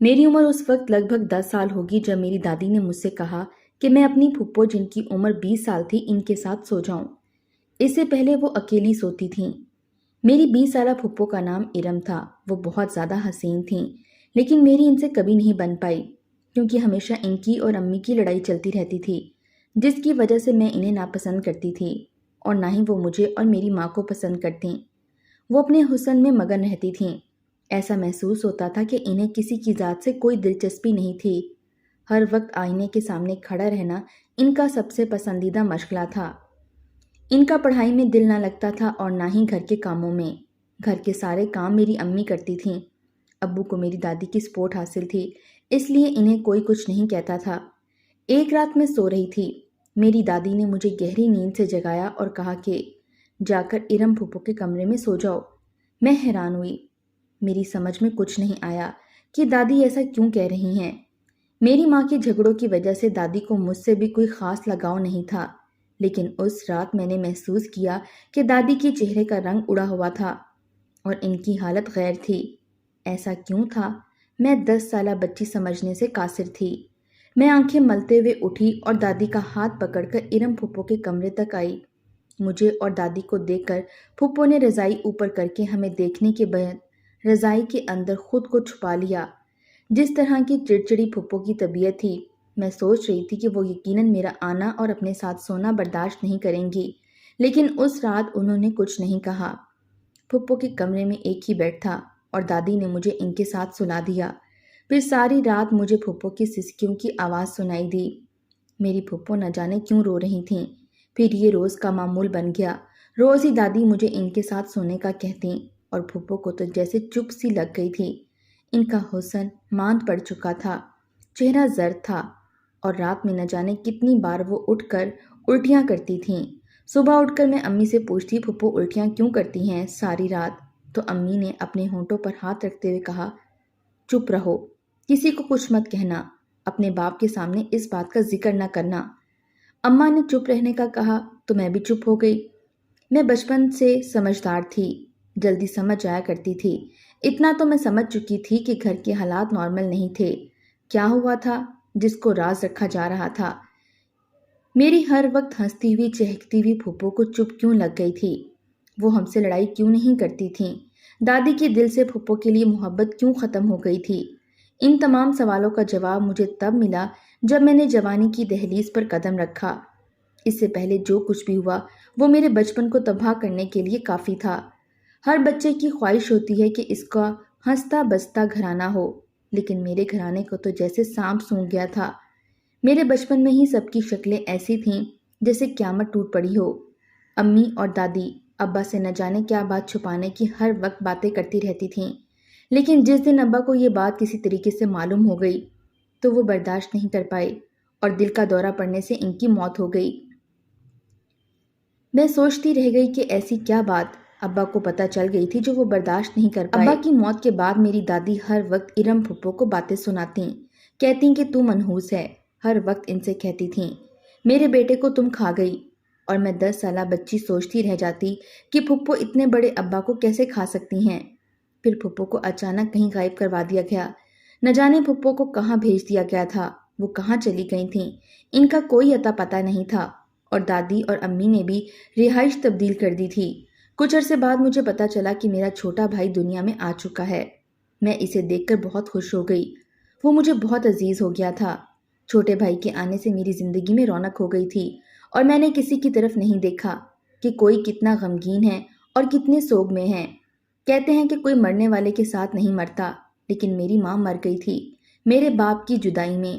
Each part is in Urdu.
میری عمر اس وقت لگ بھگ 10 سال ہوگی جب میری دادی نے مجھ سے کہا کہ میں اپنی پھپھو جن کی عمر 20 سال تھی ان کے ساتھ سو جاؤں۔ اس سے پہلے وہ اکیلی سوتی تھیں۔ میری 20 سالہ پھپھو کا نام ارم تھا۔ وہ بہت زیادہ حسین تھیں، لیکن میری ان سے کبھی نہیں بن پائی کیونکہ ہمیشہ ان کی اور امی کی لڑائی چلتی رہتی تھی، جس کی وجہ سے میں انہیں ناپسند کرتی تھی اور نہ ہی وہ مجھے اور میری ماں کو پسند کرتیں۔ وہ اپنے حسن میں مگن رہتی تھیں۔ ایسا محسوس ہوتا تھا کہ انہیں کسی کی ذات سے کوئی دلچسپی نہیں تھی۔ ہر وقت آئینے کے سامنے کھڑا رہنا ان کا سب سے پسندیدہ مشغلہ تھا۔ ان کا پڑھائی میں دل نہ لگتا تھا اور نہ ہی گھر کے کاموں میں۔ گھر کے سارے کام میری امی کرتی تھیں۔ ابو کو میری دادی کی سپورٹ حاصل تھی، اس لیے انہیں کوئی کچھ نہیں کہتا تھا۔ ایک رات میں سو رہی تھی، میری دادی نے مجھے گہری نیند سے جگایا اور کہا کہ جا کر ارم پھپھو کے کمرے میں سو جاؤ۔ میں حیران ہوئی۔ میری سمجھ میں کچھ نہیں آیا کہ دادی ایسا کیوں کہہ رہی ہیں۔ میری ماں کے جھگڑوں کی وجہ سے دادی کو مجھ سے بھی کوئی خاص لگاؤ نہیں تھا، لیکن اس رات میں نے محسوس کیا کہ دادی کے چہرے کا رنگ اڑا ہوا تھا اور ان کی حالت غیر تھی۔ ایسا کیوں تھا؟ میں 10 سالہ بچی سمجھنے سے قاصر تھی۔ میں آنکھیں ملتے ہوئے اٹھی اور دادی کا ہاتھ پکڑ کر ارم پھپھو کے کمرے تک آئی۔ مجھے اور دادی کو دیکھ کر پھپھو نے رضائی اوپر کر کے ہمیں دیکھنے کے بعد رضائی کے اندر خود کو چھپا لیا۔ جس طرح کی چڑچڑی پھپھو کی طبیعت تھی، میں سوچ رہی تھی کہ وہ یقیناً میرا آنا اور اپنے ساتھ سونا برداشت نہیں کریں گی، لیکن اس رات انہوں نے کچھ نہیں کہا۔ پھپھو کے کمرے میں ایک ہی بیڈ تھا اور دادی نے مجھے ان کے ساتھ سلا دیا۔ پھر ساری رات مجھے پھپھو کی سسکیوں کی آواز سنائی دی۔ میری پھپھو نہ جانے کیوں رو رہی تھیں۔ پھر یہ روز کا معمول بن گیا۔ روز ہی دادی مجھے ان کے ساتھ سونے کا کہتیں اور پھپھو کو تو جیسے چپ سی لگ گئی تھی۔ ان کا حسن ماند پڑ چکا تھا، چہرہ زرد تھا اور رات میں نہ جانے کتنی بار وہ اٹھ کر الٹیاں کرتی تھیں۔ صبح اٹھ کر میں امی سے پوچھتی پھپھو الٹیاں کیوں کرتی ہیں ساری رات، تو امی نے اپنے ہونٹوں پر ہاتھ رکھتے ہوئے کہا، چپ رہو، کسی کو کچھ مت کہنا، اپنے باپ کے سامنے اس بات کا ذکر نہ کرنا۔ اماں نے چپ رہنے کا کہا تو میں بھی چپ ہو گئی۔ میں بچپن سے سمجھدار تھی، جلدی سمجھ جایا کرتی تھی۔ اتنا تو میں سمجھ چکی تھی کہ گھر کے حالات نارمل نہیں تھے۔ کیا ہوا تھا جس کو راز رکھا جا رہا تھا؟ میری ہر وقت ہنستی ہوئی چہکتی ہوئی پھپھو کو چپ کیوں لگ گئی تھی؟ وہ ہم سے لڑائی کیوں نہیں کرتی تھیں؟ دادی کے دل سے پھپھو کے لیے محبت کیوں ختم ہو گئی تھی؟ ان تمام سوالوں کا جواب مجھے تب ملا جب میں نے جوانی کی دہلیز پر قدم رکھا۔ اس سے پہلے جو کچھ بھی ہوا وہ میرے بچپن کو تباہ کرنے کے لیے کافی تھا۔ ہر بچے کی خواہش ہوتی ہے کہ اس کا ہنستا بستا گھرانہ ہو، لیکن میرے گھرانے کو تو جیسے سانپ سونگھ گیا تھا۔ میرے بچپن میں ہی سب کی شکلیں ایسی تھیں جیسے قیامت ٹوٹ پڑی ہو۔ امی اور دادی ابا سے نہ جانے کیا بات چھپانے کی ہر وقت باتیں کرتی رہتی تھیں، لیکن جس دن ابا کو یہ بات کسی طریقے سے معلوم ہو گئی تو وہ برداشت نہیں کر پائے اور دل کا دورہ پڑنے سے ان کی موت ہو گئی۔ میں سوچتی رہ گئی کہ ایسی کیا بات ابا کو پتہ چل گئی تھی جو وہ برداشت نہیں کر پائے۔ ابا کی موت کے بعد میری دادی ہر وقت ارم پھپھو کو باتیں سناتیں، کہتی کہ تو منحوس ہے، ہر وقت ان سے کہتی تھیں میرے بیٹے کو تم کھا گئی، اور میں 10 سالہ بچی سوچتی رہ جاتی کہ پھپھو اتنے بڑے ابا کو کیسے کھا سکتی ہیں۔ پھر پھپھو کو اچانک کہیں غائب کروا دیا گیا۔ نہ جانے پھپھو کو کہاں بھیج دیا گیا تھا، وہ کہاں چلی گئی تھیں، ان کا کوئی اتا پتہ نہیں تھا، اور دادی اور امی نے بھی رہائش تبدیل کر دی تھی۔ کچھ عرصے بعد مجھے پتا چلا کہ میرا چھوٹا بھائی دنیا میں آ چکا ہے۔ میں اسے دیکھ کر بہت خوش ہو گئی، وہ مجھے بہت عزیز ہو گیا تھا۔ چھوٹے بھائی کے آنے سے میری زندگی میں رونق ہو گئی تھی اور میں نے کسی کی طرف نہیں دیکھا کہ کوئی کتنا غمگین ہے اور کتنے سوگ میں ہے۔ کہتے ہیں کہ کوئی مرنے والے کے ساتھ نہیں مرتا، لیکن میری ماں مر گئی تھی میرے باپ کی جدائی میں،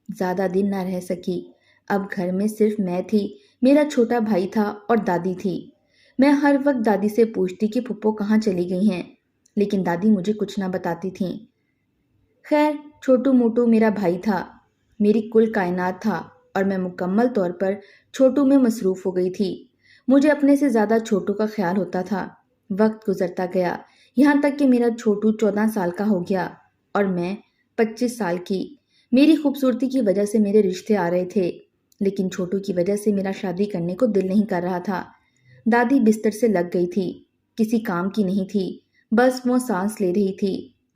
زیادہ دن نہ رہ سکی۔ اب گھر میں صرف میں تھی، میرا چھوٹا بھائی تھا اور دادی تھی۔ میں ہر وقت دادی سے پوچھتی کہ پھپھو کہاں چلی گئی ہیں، لیکن دادی مجھے کچھ نہ بتاتی تھیں۔ خیر، چھوٹو موٹو میرا بھائی تھا، میری کل کائنات تھا، اور میں مکمل طور پر چھوٹو میں مصروف ہو گئی تھی۔ مجھے اپنے سے زیادہ چھوٹو کا خیال ہوتا تھا۔ وقت گزرتا گیا، یہاں تک کہ میرا چھوٹو 14 سال کا ہو گیا اور میں 25 سال کی۔ میری خوبصورتی کی وجہ سے میرے رشتے آ رہے تھے، لیکن چھوٹو کی وجہ سے میرا شادی کرنے کو دل نہیں کر رہا تھا۔ دادی بستر سے لگ گئی تھی، کسی کام کی نہیں تھی، بس وہ سانس لے رہی تھی۔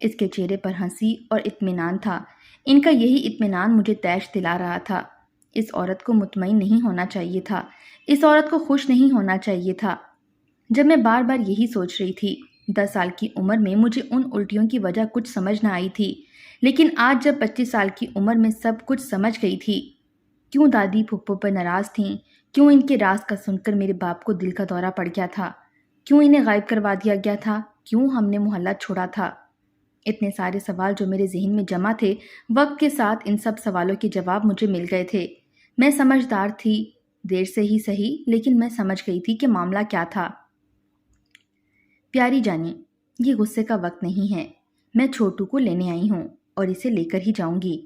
اس کے چہرے پر ہنسی اور اطمینان تھا۔ ان کا یہی اطمینان مجھے تیش دلا رہا تھا۔ اس عورت کو مطمئن نہیں ہونا چاہیے تھا، اس عورت کو خوش نہیں ہونا چاہیے تھا۔ جب میں بار بار یہی سوچ رہی تھی، 10 سال کی عمر میں مجھے ان الٹیوں کی وجہ کچھ سمجھ نہ آئی تھی، لیکن آج جب 25 سال کی عمر میں سب کچھ سمجھ گئی تھی۔ کیوں دادی پھپھو پر ناراض تھیں؟ کیوں ان کے راز کا سن کر میرے باپ کو دل کا دورہ پڑ گیا تھا؟ کیوں انہیں غائب کروا دیا گیا تھا؟ کیوں ہم نے محلہ چھوڑا تھا؟ اتنے سارے سوال جو میرے ذہن میں جمع تھے، وقت کے ساتھ ان سب سوالوں کے جواب مجھے مل گئے تھے۔ میں سمجھدار تھی، دیر سے ہی صحیح، لیکن میں سمجھ گئی تھی کہ معاملہ کیا تھا۔ پیاری جانی، یہ غصے کا وقت نہیں ہے۔ میں چھوٹو کو لینے آئی ہوں اور اسے لے کر ہی جاؤں گی،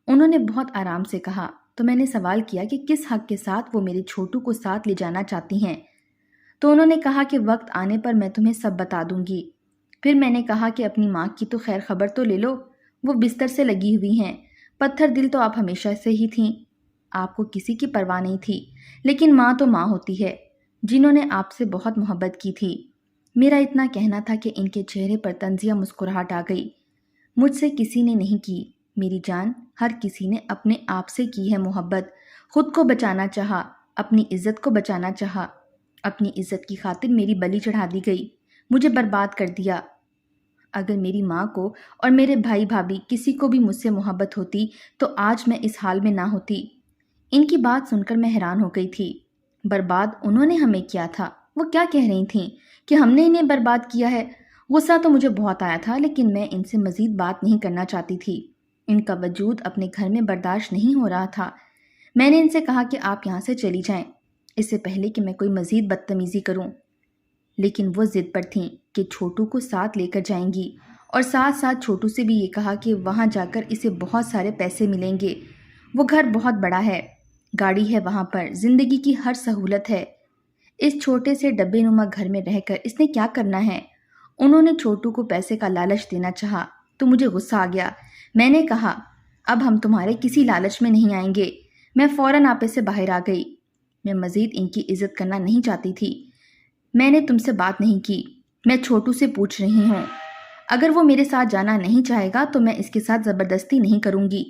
انہوں نے بہت آرام سے کہا۔ تو میں نے سوال کیا کہ کس حق کے ساتھ وہ میرے چھوٹو کو ساتھ لے جانا چاہتی ہیں؟ تو انہوں نے کہا کہ وقت آنے پر میں تمہیں سب بتا دوں گی۔ پھر میں نے کہا کہ اپنی ماں کی تو خیر خبر تو لے لو، وہ بستر سے لگی ہوئی ہیں۔ پتھر دل تو آپ ہمیشہ سے ہی تھیں، آپ کو کسی کی پرواہ نہیں تھی، لیکن ماں تو ماں ہوتی ہے، جنہوں نے آپ سے بہت محبت کی تھی۔ میرا اتنا کہنا تھا کہ ان کے چہرے پر طنزیہ مسکراہٹ آ گئی۔ مجھ سے کسی نے نہیں کی میری جان، ہر کسی نے اپنے آپ سے کی ہے محبت، خود کو بچانا چاہا، اپنی عزت کو بچانا چاہا۔ اپنی عزت کی خاطر میری بلی چڑھا دی گئی، مجھے برباد کر دیا۔ اگر میری ماں کو اور میرے بھائی بھابھی کسی کو بھی مجھ سے محبت ہوتی تو آج میں اس حال میں نہ ہوتی۔ ان کی بات سن کر میں حیران ہو گئی تھی۔ برباد انہوں نے ہمیں کیا تھا؟ وہ کیا کہہ رہی تھیں کہ ہم نے انہیں برباد کیا ہے؟ غصہ تو مجھے بہت آیا تھا، لیکن میں ان سے مزید بات نہیں کرنا چاہتی تھی۔ ان کا وجود اپنے گھر میں برداشت نہیں ہو رہا تھا۔ میں نے ان سے کہا کہ آپ یہاں سے چلی جائیں، اس سے پہلے کہ میں کوئی مزید بدتمیزی کروں، لیکن وہ ضد پر تھیں کہ چھوٹو کو ساتھ لے کر جائیں گی، اور ساتھ ساتھ چھوٹو سے بھی یہ کہا کہ وہاں جا کر اسے بہت سارے پیسے ملیں گے، وہ گھر بہت بڑا ہے، گاڑی ہے وہاں پر، زندگی کی ہر سہولت ہے۔ اس چھوٹے سے ڈبے نما گھر میں رہ کر اس نے کیا کرنا ہے؟ انہوں نے چھوٹو کو پیسے کا لالچ دینا چاہا تو مجھے غصہ آ گیا۔ میں نے کہا، اب ہم تمہارے کسی لالچ میں نہیں آئیں گے۔ میں فوراً آپے سے باہر آ گئی۔ میں مزید ان کی عزت کرنا نہیں چاہتی تھی۔ میں نے تم سے بات نہیں کی، میں چھوٹو سے پوچھ رہی ہوں۔ اگر وہ میرے ساتھ جانا نہیں چاہے گا تو میں اس کے ساتھ زبردستی نہیں کروں گی۔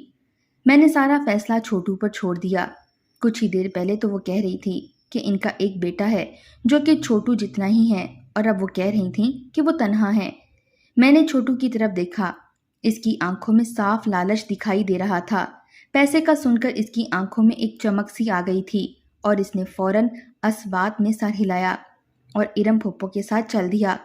میں نے سارا فیصلہ چھوٹو پر چھوڑ دیا۔ کچھ ہی دیر پہلے تو وہ کہہ رہی تھی کہ ان کا ایک بیٹا ہے جو کہ چھوٹو جتنا ہی ہے، اور اب وہ کہہ رہی تھیں کہ وہ تنہا ہے۔ میں نے چھوٹو کی طرف دیکھا، اس کی آنکھوں میں صاف لالچ دکھائی دے رہا تھا۔ پیسے کا سن کر اس کی آنکھوں میں ایک چمک سی آ گئی تھی، اور اس نے فوراً اسوات میں سر ہلایا اور ارم پھپھو کے ساتھ چل دیا۔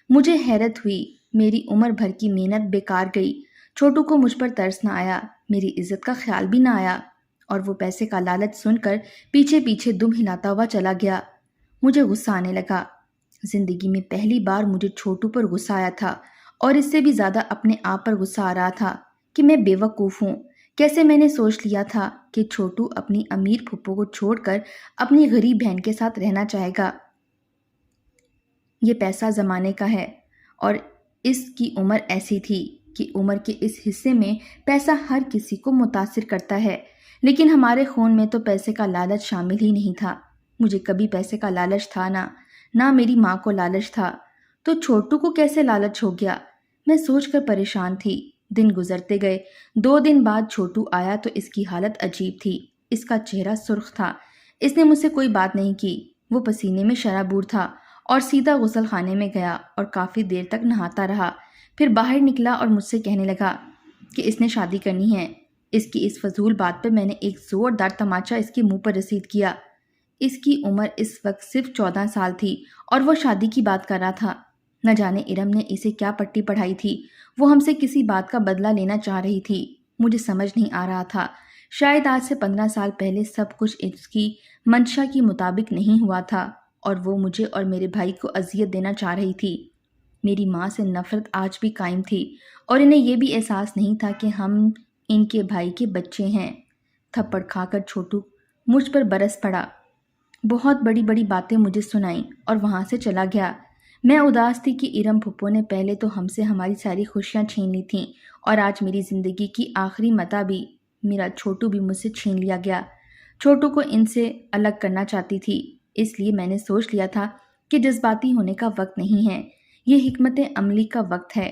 مجھے حیرت ہوئی، میری عمر بھر کی محنت بیکار گئی۔ چھوٹو کو مجھ پر ترس نہ آیا، میری عزت کا خیال بھی نہ آیا، اور وہ پیسے کا لالچ سن کر پیچھے پیچھے دم ہلاتا ہوا چلا گیا۔ مجھے غصہ آنے لگا۔ زندگی میں پہلی بار مجھے چھوٹو پر غصہ آیا تھا، اور اس سے بھی زیادہ اپنے آپ پر غصہ آ رہا تھا کہ میں بے وقوف ہوں۔ کیسے میں نے سوچ لیا تھا کہ چھوٹو اپنی امیر پھپھو کو چھوڑ کر اپنی غریب بہن کے ساتھ رہنا چاہے گا۔ یہ پیسہ زمانے کا ہے، اور اس کی عمر ایسی تھی کہ عمر کے اس حصے میں پیسہ ہر کسی کو متاثر کرتا ہے، لیکن ہمارے خون میں تو پیسے کا لالچ شامل ہی نہیں تھا۔ مجھے کبھی پیسے کا لالچ تھا نہ میری ماں کو لالچ تھا، تو چھوٹو کو کیسے لالچ ہو گیا؟ میں سوچ کر پریشان تھی۔ دن گزرتے گئے۔ 2 دن بعد چھوٹو آیا تو اس کی حالت عجیب تھی۔ اس کا چہرہ سرخ تھا۔ اس نے مجھ سے کوئی بات نہیں کی۔ وہ پسینے میں شرابور تھا اور سیدھا غسل خانے میں گیا اور کافی دیر تک نہاتا رہا۔ پھر باہر نکلا اور مجھ سے کہنے لگا کہ اس نے شادی کرنی ہے۔ اس کی اس فضول بات پر میں نے ایک زوردار تماچا اس کے منہ پر رسید کیا۔ اس کی عمر اس وقت صرف 14 سال تھی اور وہ شادی کی بات کر رہا تھا۔ نہ جانے ارم نے اسے کیا پٹی پڑھائی تھی، وہ ہم سے کسی بات کا بدلہ لینا چاہ رہی تھی۔ مجھے سمجھ نہیں آ رہا تھا، شاید آج سے 15 سال پہلے سب کچھ اس کی منشا کے مطابق نہیں ہوا تھا، اور وہ مجھے اور میرے بھائی کو اذیت دینا چاہ رہی تھی۔ میری ماں سے نفرت آج بھی قائم تھی، اور انہیں یہ بھی احساس نہیں تھا کہ ہم ان کے بھائی کے بچے ہیں۔ تھپڑ کھا کر چھوٹو مجھ پر برس پڑا، بہت بڑی بڑی باتیں مجھے سنائیں اور وہاں سے چلا گیا۔ میں اداس تھی کہ ارم پھپھو نے پہلے تو ہم سے ہماری ساری خوشیاں چھین لی تھیں، اور آج میری زندگی کی آخری متاع بھی، میرا چھوٹو بھی مجھ سے چھین لیا گیا۔ چھوٹو کو ان سے الگ کرنا چاہتی تھی، اس لیے میں نے سوچ لیا تھا کہ جذباتی ہونے کا وقت نہیں ہے، یہ حکمت عملی کا وقت ہے،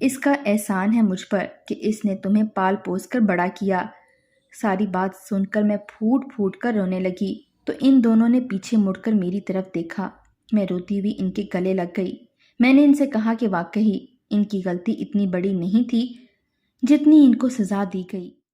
اس کا احسان ہے مجھ پر کہ اس نے تمہیں پال پوس کر بڑا کیا۔ ساری بات سن کر میں پھوٹ پھوٹ کر رونے لگی تو ان دونوں نے پیچھے مڑ کر میری طرف دیکھا۔ میں روتی ہوئی ان کے گلے لگ گئی۔ میں نے ان سے کہا کہ واقعی ان کی غلطی اتنی بڑی نہیں تھی جتنی ان کو سزا دی گئی۔